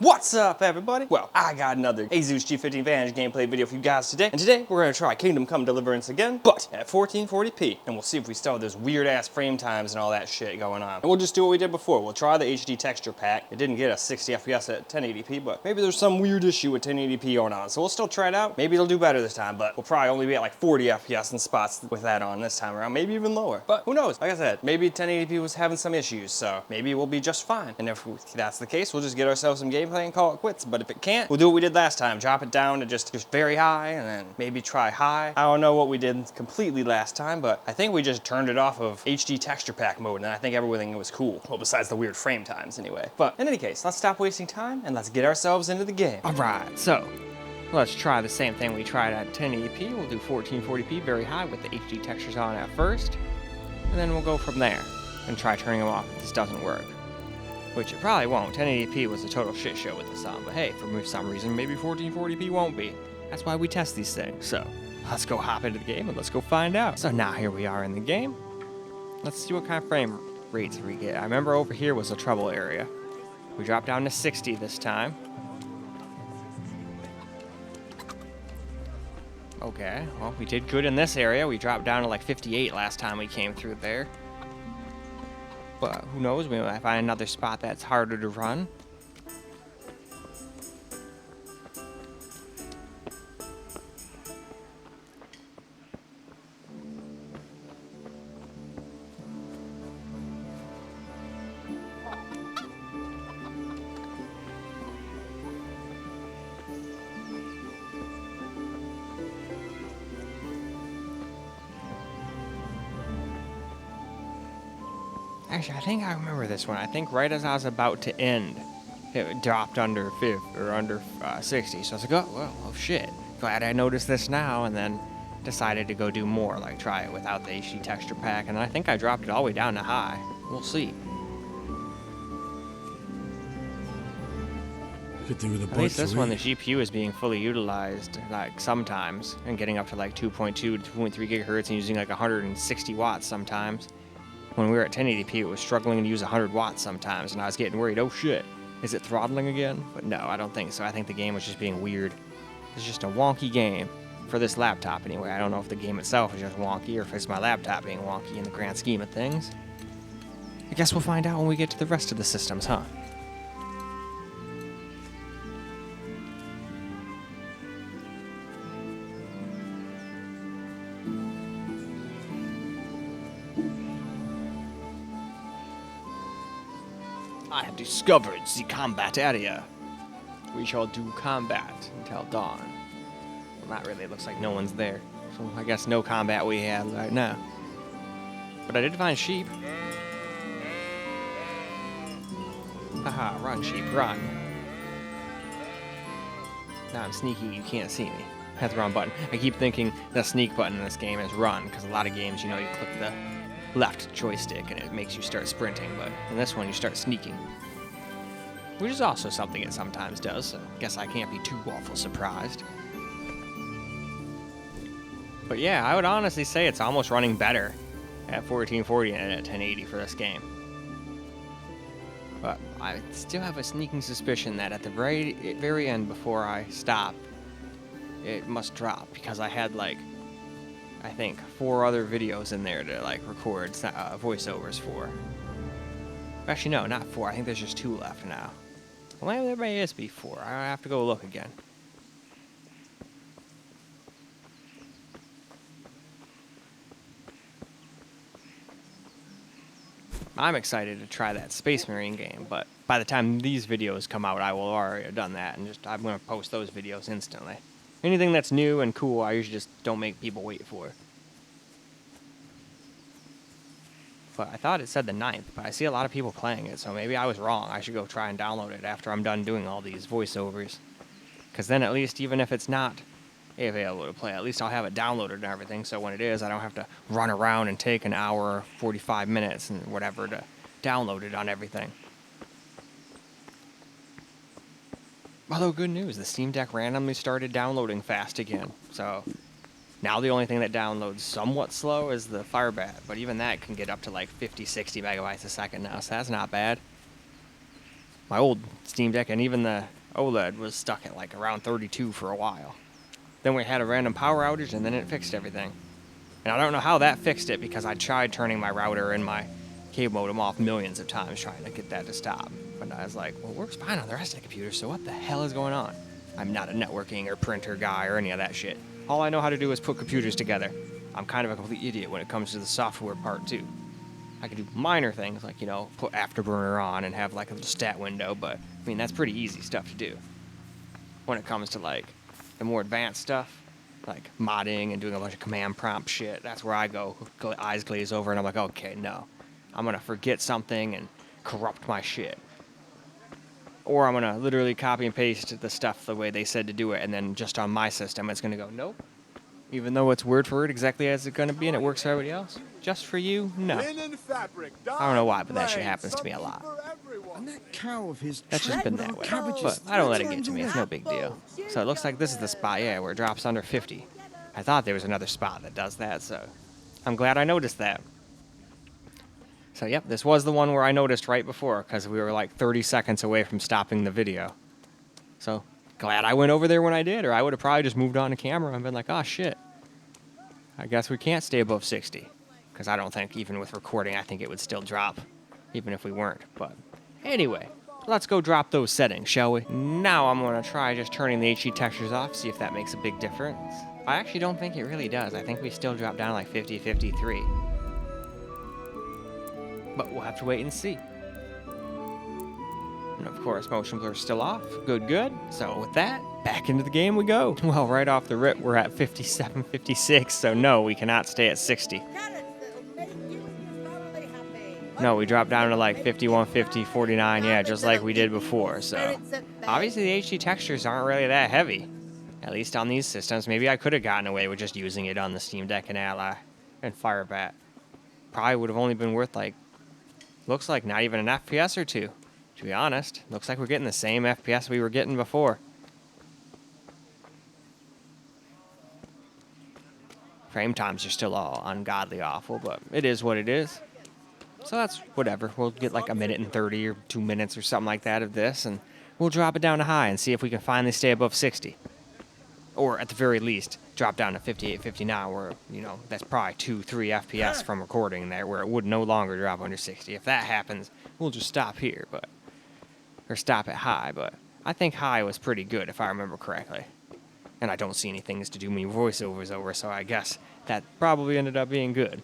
What's up, everybody? Well, I got another Asus G15 Advantage gameplay video for you guys today, and today we're gonna try Kingdom Come Deliverance again, but at 1440p, and we'll see if we still have those weird-ass frame times and all that shit going on. And we'll just do what we did before. We'll try the HD texture pack. It didn't get us 60 FPS at 1080p, but maybe there's some weird issue with 1080p going on, so we'll still try it out. Maybe it'll do better this time, but we'll probably only be at like 40 FPS in spots with that on this time around, maybe even lower. But who knows? Like I said, maybe 1080p was having some issues, so maybe we'll be just fine. And if that's the case, we'll just get ourselves some gameplay and call it quits. But if it can't, we'll do what we did last time. Drop it down to just very high and then maybe try high. I don't know what we did completely last time, but I think we just turned it off of HD texture pack mode and I think everything was cool. Well, besides the weird frame times anyway. But in any case, let's stop wasting time and let's get ourselves into the game. All right, so let's try the same thing we tried at 1080p. We'll do 1440p very high with the HD textures on at first. And then we'll go from there and try turning them off if this doesn't work. Which it probably won't. 1080p was a total shit show with this on, but hey, for some reason, maybe 1440p won't be. That's why we test these things. So let's go hop into the game and let's go find out. So now here we are in the game. Let's see what kind of frame rates we get. I remember over here was a trouble area. We dropped down to 60 this time. Okay, well, we did good in this area. We dropped down to like 58 last time we came through there. But who knows, we might find another spot that's harder to run. Actually, I think I remember this one. I think right as I was about to end, it dropped under 50 or under 60. So I was like, oh, well, oh shit. Glad I noticed this now, and then decided to go do more, like try it without the HD texture pack. And I think I dropped it all the way down to high. We'll see. Good thing with the At least this one, the GPU is being fully utilized, like sometimes, and getting up to like 2.2 to 2.3 gigahertz and using like 160 watts sometimes. When we were at 1080p, it was struggling to use 100 watts sometimes, and I was getting worried, oh shit, is it throttling again? But no, I don't think so. I think the game was just being weird. It's just a wonky game, for this laptop anyway. I don't know if the game itself is just wonky, or if it's my laptop being wonky in the grand scheme of things. I guess we'll find out when we get to the rest of the systems, huh? I have discovered the combat area. We shall do combat until dawn. Well, not really. It looks like no one's there. So I guess no combat we have right now. But I did find sheep. Haha, run sheep, run. Now I'm sneaky, you can't see me. That's the wrong button. I keep thinking the sneak button in this game is run, because a lot of games, you know, you click the left joystick and it makes you start sprinting, but in this one you start sneaking. Which is also something it sometimes does, so I guess I can't be too awful surprised. But yeah, I would honestly say it's almost running better at 1440 and at 1080 for this game. But I still have a sneaking suspicion that at the very end before I stop, it must drop, because I had like, I think 4 other videos in there to like record voiceovers for. Actually, no, not 4. I think there's just 2 left now. Well, there may just be 4. I have to go look again. I'm excited to try that Space Marine game, but by the time these videos come out, I will already have done that, and I'm going to post those videos instantly. Anything that's new and cool, I usually just don't make people wait for. But I thought it said the 9th, but I see a lot of people playing it, so maybe I was wrong. I should go try and download it after I'm done doing all these voiceovers. Because then at least, even if it's not available to play, at least I'll have it downloaded and everything, so when it is, I don't have to run around and take an hour, 45 minutes, and whatever to download it on everything. Although, good news, the Steam Deck randomly started downloading fast again, so Now the only thing that downloads somewhat slow is the Firebat, but even that can get up to like 50, 60 megabytes a second now, so that's not bad. my old Steam Deck, and even the OLED was stuck at like around 32 for a while. Then we had a random power outage, and then it fixed everything. And I don't know how that fixed it, because I tried turning my router and my cable modem off millions of times trying to get that to stop. But I was like, well, it works fine on the rest of the computer, so what the hell is going on? I'm not a networking or printer guy or any of that shit. All I know how to do is put computers together. I'm kind of a complete idiot when it comes to the software part, too. I can do minor things like, you know, put Afterburner on and have like a little stat window, but I mean, that's pretty easy stuff to do. When it comes to like the more advanced stuff, like modding and doing a bunch of command prompt shit, that's where I go, eyes glaze over, and I'm like, okay, no. I'm going to forget something and corrupt my shit. Or I'm going to literally copy and paste the stuff the way they said to do it, and then just on my system, it's going to go, nope. Even though it's word for word exactly as it's going to be and it works for everybody else, just for you, no. I don't know why, but that shit happens to me a lot. That's just been that way. But I don't let it get to me. It's no big deal. So it looks like this is the spot, yeah, where it drops under 50. I thought there was another spot that does that, so I'm glad I noticed that. So, yep, this was the one where I noticed right before, because we were like 30 seconds away from stopping the video. So, glad I went over there when I did, or I would have probably just moved on to camera and been like, oh, shit. I guess we can't stay above 60. Because I don't think, even with recording, I think it would still drop, even if we weren't. But anyway, let's go drop those settings, shall we? Now I'm going to try just turning the HD textures off, see if that makes a big difference. I actually don't think it really does. I think we still drop down like 50, 53. But we'll have to wait and see. And of course, motion blur is still off. Good, good. So with that, back into the game we go. Well, right off the rip, we're at 57, 56. So no, we cannot stay at 60. No, we dropped down to like 51, 50, 49. Yeah, just like we did before. So obviously the HD textures aren't really that heavy. At least on these systems. Maybe I could have gotten away with just using it on the Steam Deck and Ally and Firebat. Probably would have only been worth like, looks like not even an FPS or two. To be honest, looks like we're getting the same FPS we were getting before. Frame times are still all ungodly awful, but it is what it is. So that's whatever. We'll get like 1:30 or 2 minutes or something like that of this, and we'll drop it down to high and see if we can finally stay above 60. Or at the very least, drop down to 58, 59, where, you know, that's probably 2, 3 FPS from recording there, where it would no longer drop under 60. If that happens, we'll just stop here, or stop at high, but I think high was pretty good, if I remember correctly. And I don't see any things to do me voiceovers over, so I guess that probably ended up being good.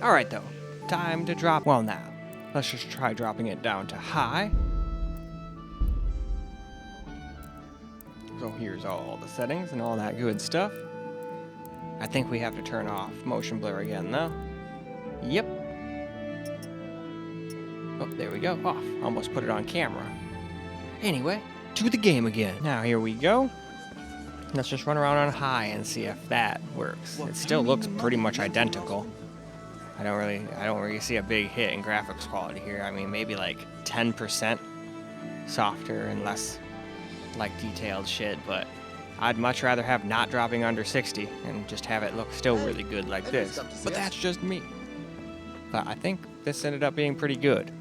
Alright though, time to drop, well now, let's just try dropping it down to high. So here's all the settings and all that good stuff. I think we have to turn off motion blur again though. Yep. Oh, there we go, off. Almost put it on camera. Anyway, to the game again. Now here we go. Let's just run around on high and see if that works. It still looks pretty much identical. I don't really see a big hit in graphics quality here. I mean, maybe like 10% softer and less like detailed shit, but I'd much rather have not dropping under 60 and just have it look still really good like this. But that's just me. But I think this ended up being pretty good.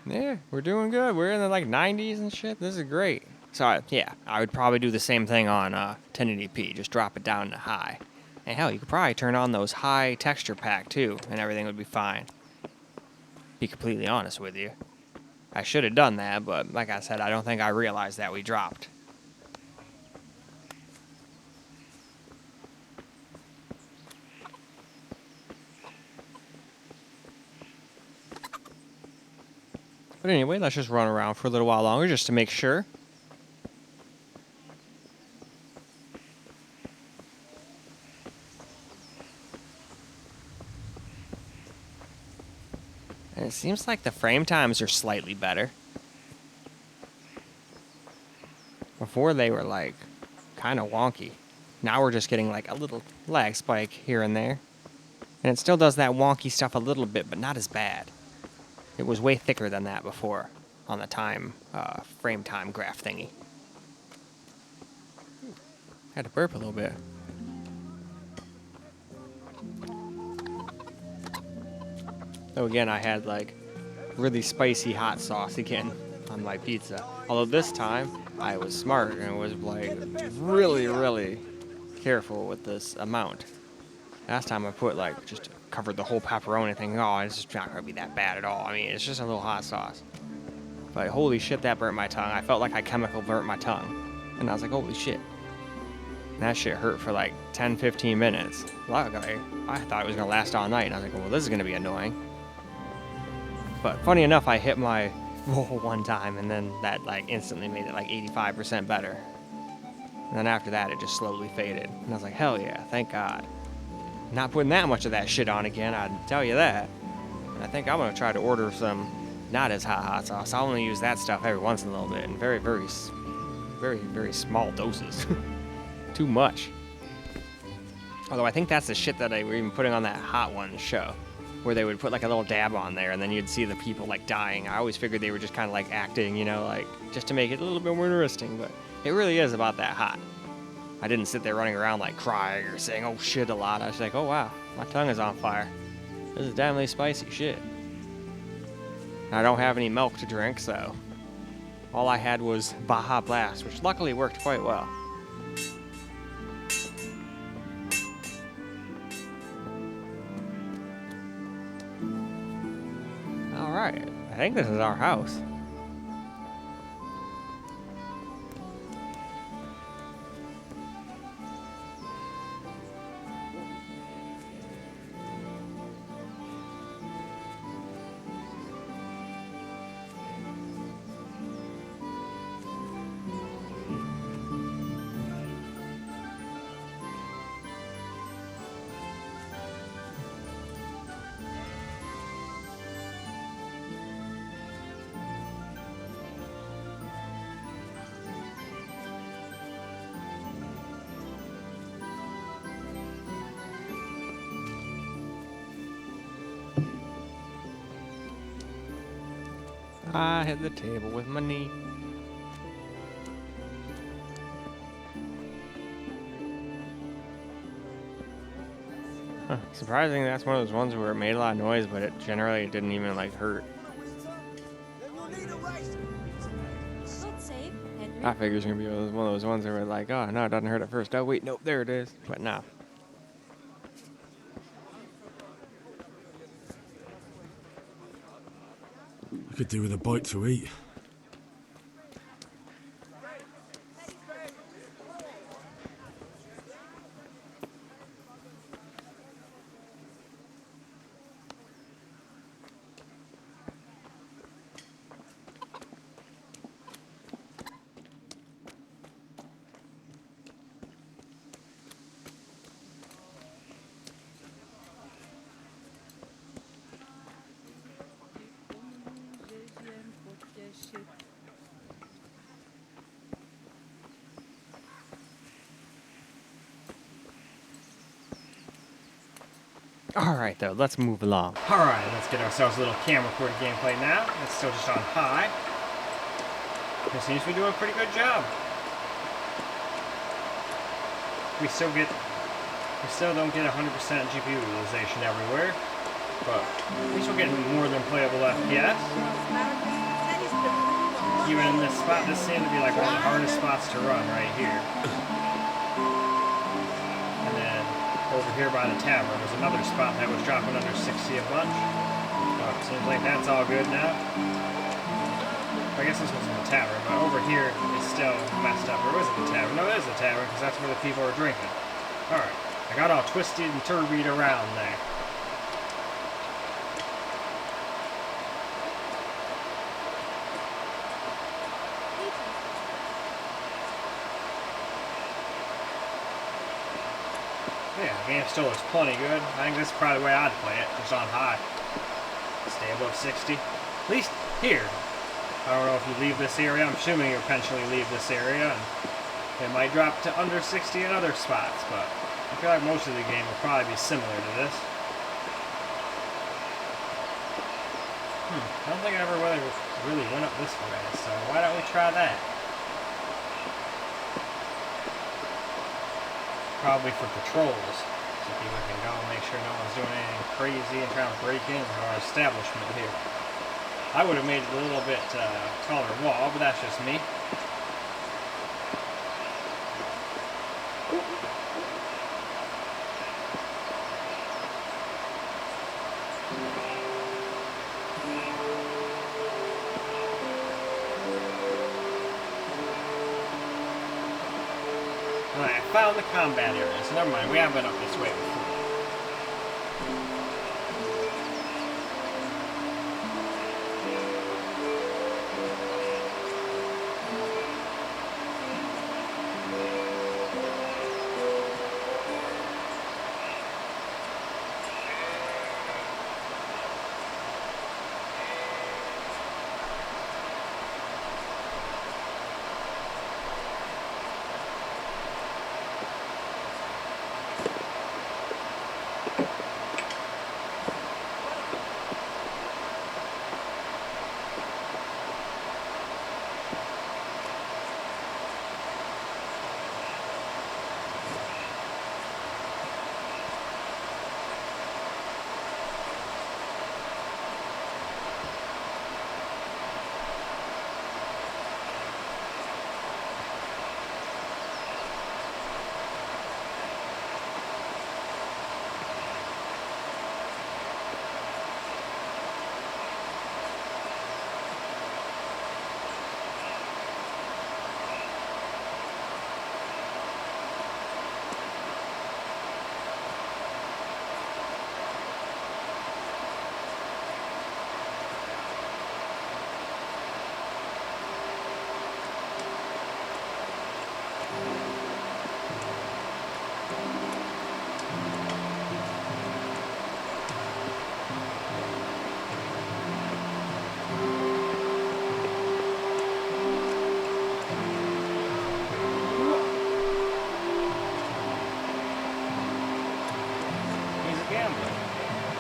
Yeah, we're doing good. We're in the like 90s and shit. This is great. So yeah, I would probably do the same thing on 1080p. Just drop it down to high. And hell, you could probably turn on those high texture pack too, and everything would be fine. Be completely honest with you. I should have done that, but like I said, I don't think I realized that we dropped. But anyway, let's just run around for a little while longer just to make sure. It seems like the frame times are slightly better. Before they were like kind of wonky. Now we're just getting like a little lag spike here and there. And it still does that wonky stuff a little bit, but not as bad. It was way thicker than that before on the frame time graph thingy. Had to burp a little bit. So again, I had like really spicy hot sauce again on my pizza. Although this time I was smart and was like really, really careful with this amount. Last time I put like just covered the whole pepperoni thing. Oh, it's just not gonna be that bad at all. I mean, it's just a little hot sauce. But holy shit, that burnt my tongue. I felt like I chemical burnt my tongue. And I was like, holy shit. And that shit hurt for like 10, 15 minutes. Luckily, I thought it was gonna last all night. And I was like, well, this is gonna be annoying. But funny enough, I hit my roll one time and then that like instantly made it like 85% better. And then after that, it just slowly faded. And I was like, hell yeah, thank God. Not putting that much of that shit on again, I'd tell you that. I think I'm gonna try to order some not as hot sauce. I'll only use that stuff every once in a little bit in very, very small doses. Too much. Although I think that's the shit that they were even putting on that Hot Ones show, where they would put like a little dab on there and then you'd see the people like dying. I always figured they were just kind of like acting, you know, like just to make it a little bit more interesting, but it really is about that hot. I didn't sit there running around like crying or saying, oh shit, a lot. I was like, oh wow, my tongue is on fire. This is definitely spicy shit. I don't have any milk to drink, so all I had was Baja Blast, which luckily worked quite well. Alright, I think this is our house. I hit the table with my knee. Huh. Surprisingly, that's one of those ones where it made a lot of noise, but it generally didn't even like hurt. I figured it was gonna be one of those ones that were like, oh no, it doesn't hurt at first. Oh wait, nope, there it is. But no. I could do with a bite to eat. Alright though, let's move along. Alright, let's get ourselves a little camera recorded gameplay now. It's still just on high. It seems to be doing a pretty good job. We still don't get 100% GPU utilization everywhere, but we still get more than playable FPS. Even in this spot, this seemed to be like one of the hardest spots to run right here. Over here by the tavern was another spot that was dropping under 60 a bunch. Seems like that's all good now. I guess this wasn't the tavern, but over here is still messed up. Or was it the tavern? No, it is the tavern, because that's where the people are drinking. Alright, I got all twisted and turbied around there. Yeah, the game still looks plenty good. I think this is probably the way I'd play it, just on high. stay above 60. At least here. I don't know if you leave this area. I'm assuming you eventually leave this area, and it might drop to under 60 in other spots, but I feel like most of the game will probably be similar to this. I don't think I ever really went up this way, so why don't we try that? Probably for patrols, so people can go and make sure no one's doing anything crazy and trying to break into our establishment here. I would have made it a little bit taller wall, but that's just me. Alright, I found the combat area, so never mind, we haven't been up this way before.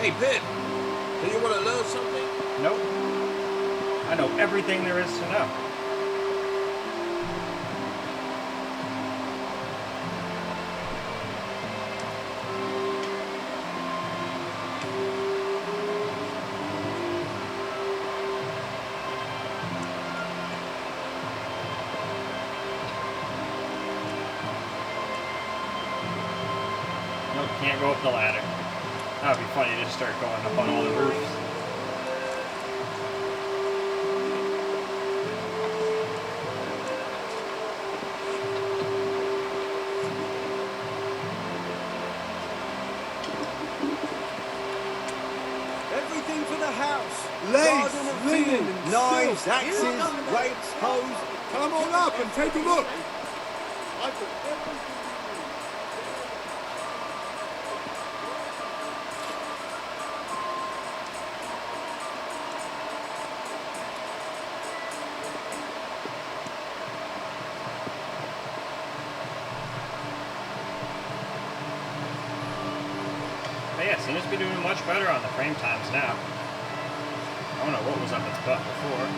Hey, Pip, do you want to learn something? Nope. I know everything there is to know. Nope, can't go up the ladder. That would be funny to start going up on all the roofs. Everything for the house. Lace, Garden of linen, linen, knives, silk. axes, rakes, hoes. Come on up and take a look. I've got everything. But yeah, seems to be doing much better on the frame times now. I don't know what was up its butt before.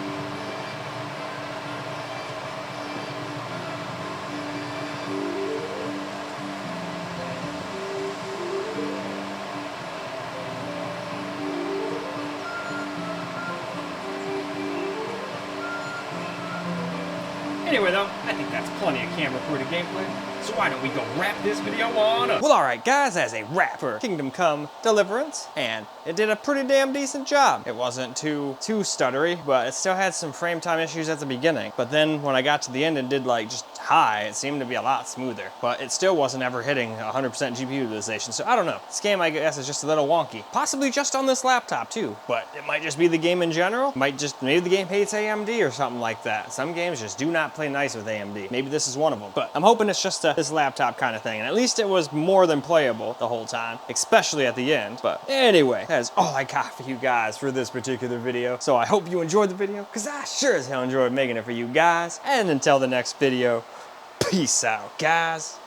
Anyway though, I think that's plenty of camera recorded gameplay. So why don't we go wrap this video on up? Well, alright guys, as a wrap for Kingdom Come Deliverance, and it did a pretty damn decent job. It wasn't too stuttery, but it still had some frame time issues at the beginning. But then when I got to the end and did like just high, it seemed to be a lot smoother. But it still wasn't ever hitting 100% GPU utilization, so I don't know. This game, I guess, is just a little wonky. Possibly just on this laptop too, but it might just be the game in general. Maybe the game hates AMD or something like that. Some games just do not play nice with AMD. AMD. Maybe this is one of them, but I'm hoping it's just this laptop kind of thing. And at least it was more than playable the whole time, especially at the end. But anyway, that is all I got for you guys for this particular video. So I hope you enjoyed the video, because I sure as hell enjoyed making it for you guys. And until the next video, peace out, guys.